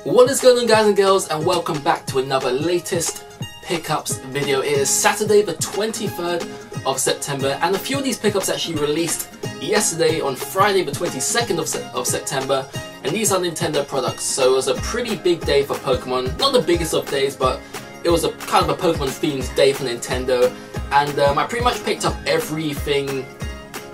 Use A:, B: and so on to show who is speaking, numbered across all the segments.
A: What is going on, guys and girls, and welcome back to another latest pickups video. It is Saturday the 23rd of September, and a few of these pickups actually released yesterday on Friday the 22nd of September, and these are Nintendo products. So it was a pretty big day for Pokemon. Not the biggest of days, but it was a kind of a Pokemon themed day for Nintendo, and I pretty much picked up everything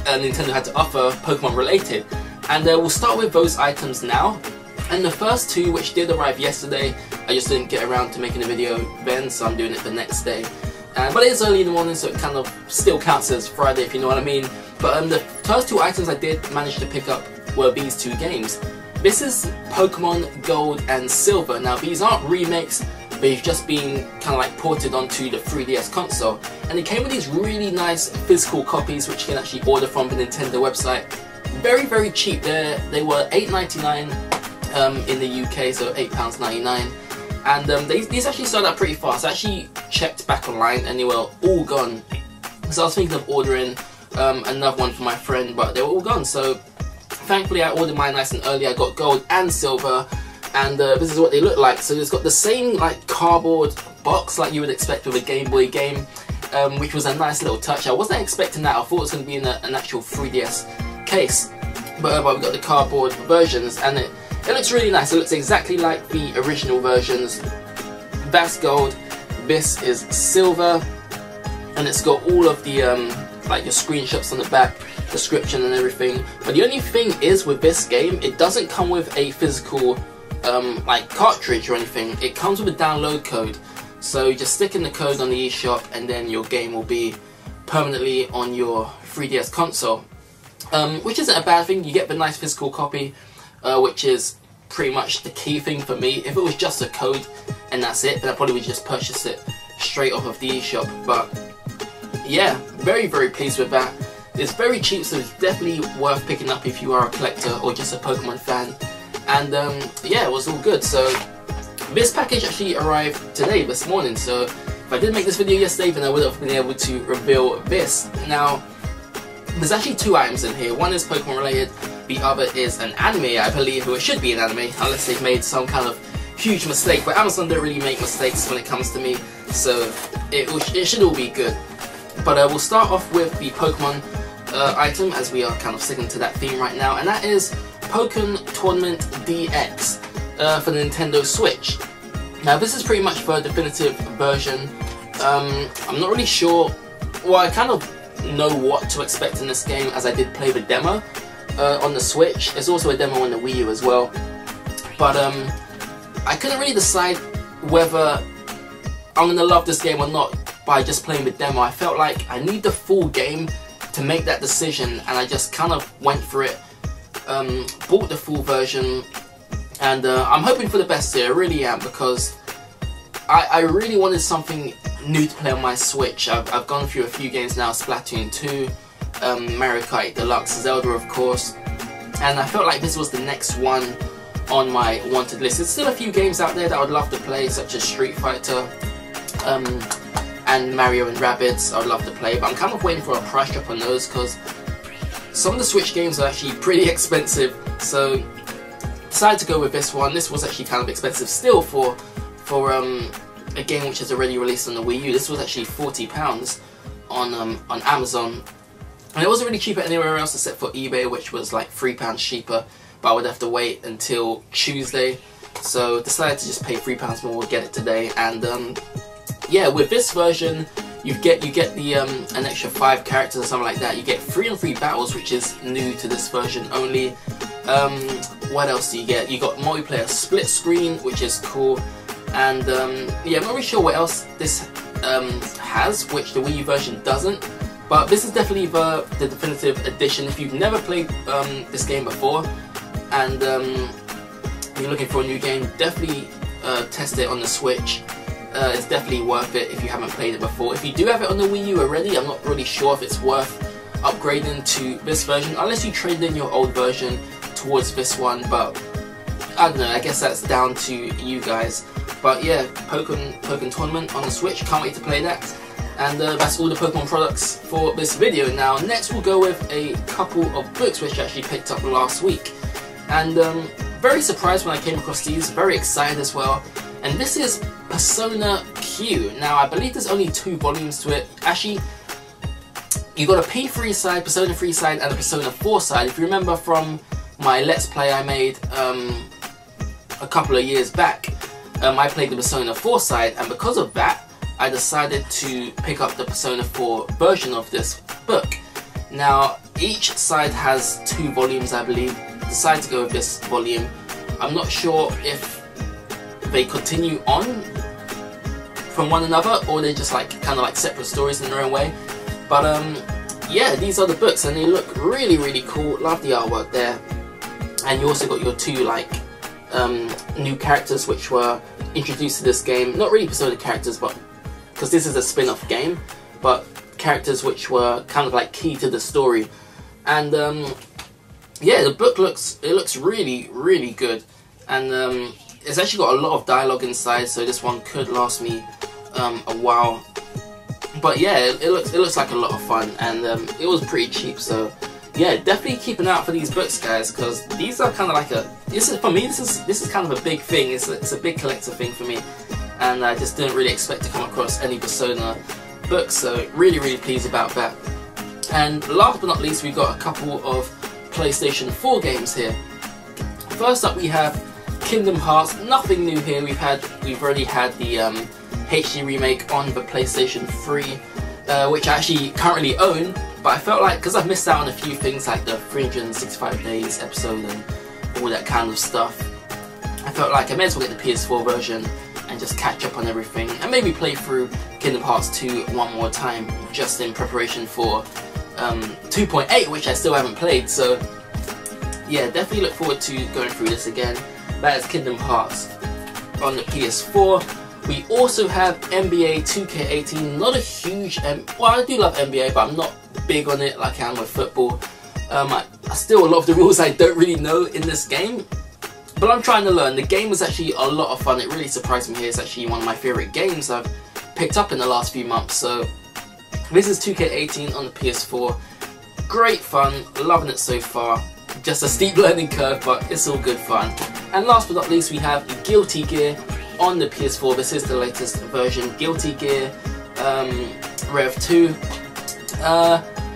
A: Nintendo had to offer Pokemon related. And we'll start with those items now. And the first two, which did arrive yesterday, I just didn't get around to making a video then, so I'm doing it the next day. But it is early in the morning, so it kind of still counts as Friday, if you know what I mean. But the first two items I did manage to pick up were these two games. This is Pokemon Gold and Silver. Now, these aren't remakes, they've just been kind of like ported onto the 3DS console. And it came with these really nice physical copies, which you can actually order from the Nintendo website. Very, very cheap. They were $8.99 in the UK, so £8.99. And these actually sold out pretty fast. I actually checked back online and they were all gone. So I was thinking of ordering another one for my friend, but they were all gone. So thankfully I ordered mine nice and early. I got Gold and Silver, and this is what they look like. So it's got the same like cardboard box like you would expect with a Game Boy game, which was a nice little touch. I wasn't expecting that. I thought it was going to be in an actual 3DS case, but we got the cardboard versions, and it looks really nice. It looks exactly like the original versions. That's Gold, this is Silver, and it's got all of the like your screenshots on the back, description and everything. But the only thing is, with this game, it doesn't come with a physical like cartridge or anything. It comes with a download code. So you just stick in the code on the eShop, and then your game will be permanently on your 3DS console. Which isn't a bad thing. You get the nice physical copy, which is pretty much the key thing for me. If it was just a code and that's it, then I probably would just purchase it straight off of the eShop. But yeah, very, very pleased with that. It's very cheap, so it's definitely worth picking up if you are a collector or just a Pokemon fan. And yeah, it was all good. So this package actually arrived today, this morning. So if I did make this video yesterday, then I would have been able to reveal this. Now, there's actually two items in here. One is Pokemon related, the other is an anime, I believe, or it should be an anime, unless they've made some kind of huge mistake. But Amazon don't really make mistakes when it comes to me, so it should all be good. But we'll start off with the Pokemon item, as we are kind of sticking to that theme right now, and that is Pokken Tournament Dx for the Nintendo Switch. Now, this is pretty much the definitive version. I'm not really sure. Well, I kind of know what to expect in this game, as I did play the demo on the Switch. There's also a demo on the Wii U as well, but I couldn't really decide whether I'm gonna love this game or not by just playing the demo. I felt like I need the full game to make that decision, and I just kind of went for it, bought the full version, and I'm hoping for the best here. I really am, because I really wanted something new to play on my Switch. I've gone through a few games now: Splatoon 2, Mario Kart Deluxe, Zelda of course, and I felt like this was the next one on my wanted list. There's still a few games out there that I would love to play, such as Street Fighter and Mario and Rabbids. I would love to play, but I'm kind of waiting for a price drop on those, because some of the Switch games are actually pretty expensive. So decided to go with this one. This was actually kind of expensive still for a game which has already released on the Wii U. This was actually £40 on Amazon, and it wasn't really cheaper anywhere else except for eBay, which was like £3 cheaper, but I would have to wait until Tuesday. So decided to just pay £3 more, get it today. And yeah, with this version, you get the an extra 5 characters or something like that. You get 3-on-3 battles, which is new to this version only. What else do you get? You got multiplayer split screen, which is cool. And yeah, I'm not really sure what else this has, which the Wii U version doesn't. But this is definitely the definitive edition. If you've never played this game before, and you're looking for a new game, definitely test it on the Switch. It's definitely worth it if you haven't played it before. If you do have it on the Wii U already, I'm not really sure if it's worth upgrading to this version, unless you trade in your old version towards this one. But I don't know, I guess that's down to you guys. But yeah, Pokken Tournament on the Switch, can't wait to play that. And that's all the Pokemon products for this video. Now, next we'll go with a couple of books which I actually picked up last week. And very surprised when I came across these, very excited as well. And this is Persona Q. Now I believe there's only 2 volumes to it. Actually, you got a P3 side, Persona 3 side, and a Persona 4 side. If you remember from my Let's Play I made a couple of years back, I played the Persona 4 side, and because of that, I decided to pick up the Persona 4 version of this book. Now, each side has 2 volumes, I believe. Decided to go with this volume. I'm not sure if they continue on from one another, or they're just like kind of like separate stories in their own way. But yeah, these are the books, and they look really, really cool. Love the artwork there. And you also got your 2 like new characters which were introduced to this game. Not really Persona characters, but because this is a spin-off game, but characters which were kind of like key to the story. And yeah, the book looks really, really good, and it's actually got a lot of dialogue inside, so this one could last me a while. But yeah, it looks like a lot of fun, and it was pretty cheap, so yeah, definitely keep an eye out for these books, guys, because these are kind of like for me, this is kind of a big thing. It's a big collector thing for me, and I just didn't really expect to come across any Persona books, so really, really pleased about that. And last but not least, we've got a couple of PlayStation 4 games here. First up, we have Kingdom Hearts. Nothing new here. We've already had the HD remake on the PlayStation 3, which I actually currently own. But I felt like, because I've missed out on a few things like the 365 days episode and all that kind of stuff, I felt like I may as well get the PS4 version and just catch up on everything, and maybe play through Kingdom Hearts 2 one more time, just in preparation for 2.8, which I still haven't played. So yeah, definitely look forward to going through this again. That is Kingdom Hearts on the PS4. We also have NBA 2K18. Not a huge, well, I do love NBA, but I'm not big on it like I am with football. I still, a lot of the rules I don't really know in this game, but I'm trying to learn. The game was actually a lot of fun. It really surprised me here. It's actually one of my favourite games I've picked up in the last few months. So this is 2K18 on the PS4. Great fun, loving it so far. Just a steep learning curve, but it's all good fun. And last but not least, we have Guilty Gear on the PS4. This is the latest version, Guilty Gear Rev 2.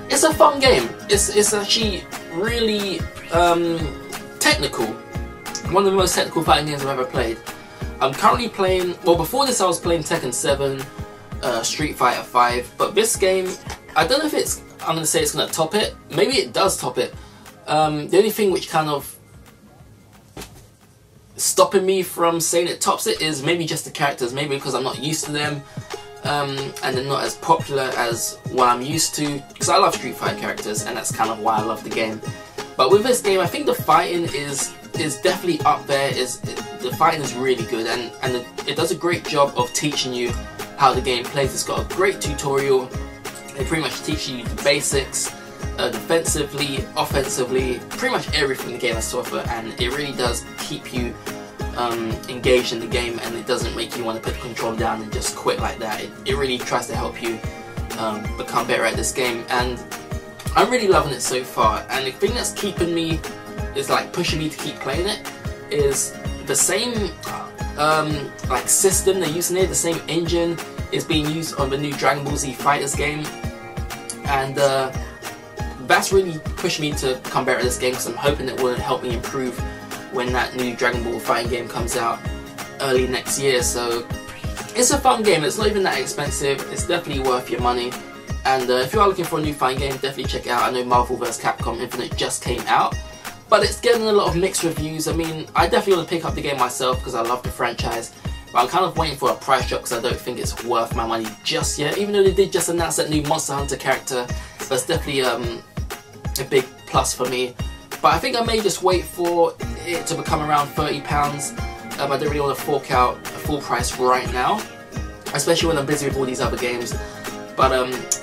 A: It's a fun game. It's actually really technical. One of the most technical fighting games I've ever played. I'm currently playing, well, before this I was playing Tekken 7, Street Fighter 5, but this game, I don't know if I'm going to say it's going to top it. Maybe it does top it. The only thing which kind of stopping me from saying it tops it is maybe just the characters, maybe because I'm not used to them, and they're not as popular as what I'm used to, because I love Street Fighter characters, and that's kind of why I love the game. But with this game, I think the fighting is definitely up there. The fighting is really good, and it does a great job of teaching you how the game plays. It's got a great tutorial. It pretty much teaches you the basics, defensively, offensively, pretty much everything the game has to offer, and it really does keep you engaged in the game, and it doesn't make you want to put the controller down and just quit like that. It really tries to help you become better at this game, and I'm really loving it so far. And the thing that's keeping me, is like pushing me to keep playing it, is the same like system they're using here. The same engine is being used on the new Dragon Ball Z Fighters game, and that's really pushed me to become better at this game, because I'm hoping it will help me improve when that new Dragon Ball fighting game comes out early next year. So it's a fun game. It's not even that expensive. It's definitely worth your money. And if you are looking for a new fighting game, definitely check it out. I know Marvel vs. Capcom Infinite just came out, but it's getting a lot of mixed reviews. I mean, I definitely want to pick up the game myself because I love the franchise, but I'm kind of waiting for a price drop because I don't think it's worth my money just yet. Even though they did just announce that new Monster Hunter character, that's definitely a big plus for me. But I think I may just wait for it to become around £30. I don't really want to fork out a full price right now, especially when I'm busy with all these other games. But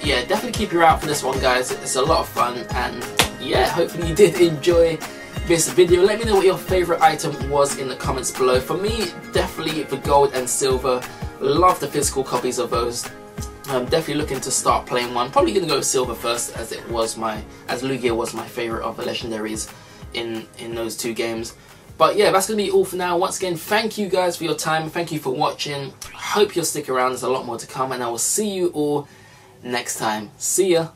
A: yeah, definitely keep your eye out for this one, guys. It's a lot of fun, and yeah, hopefully you did enjoy this video. Let me know what your favourite item was in the comments below. For me, definitely the gold and silver. Love the physical copies of those. I'm definitely looking to start playing one. Probably going to go with silver first, as Lugia was my favourite of the legendaries in those two games. But yeah, that's going to be all for now. Once again, thank you guys for your time. Thank you for watching. Hope you'll stick around. There's a lot more to come, and I will see you all next time. See ya.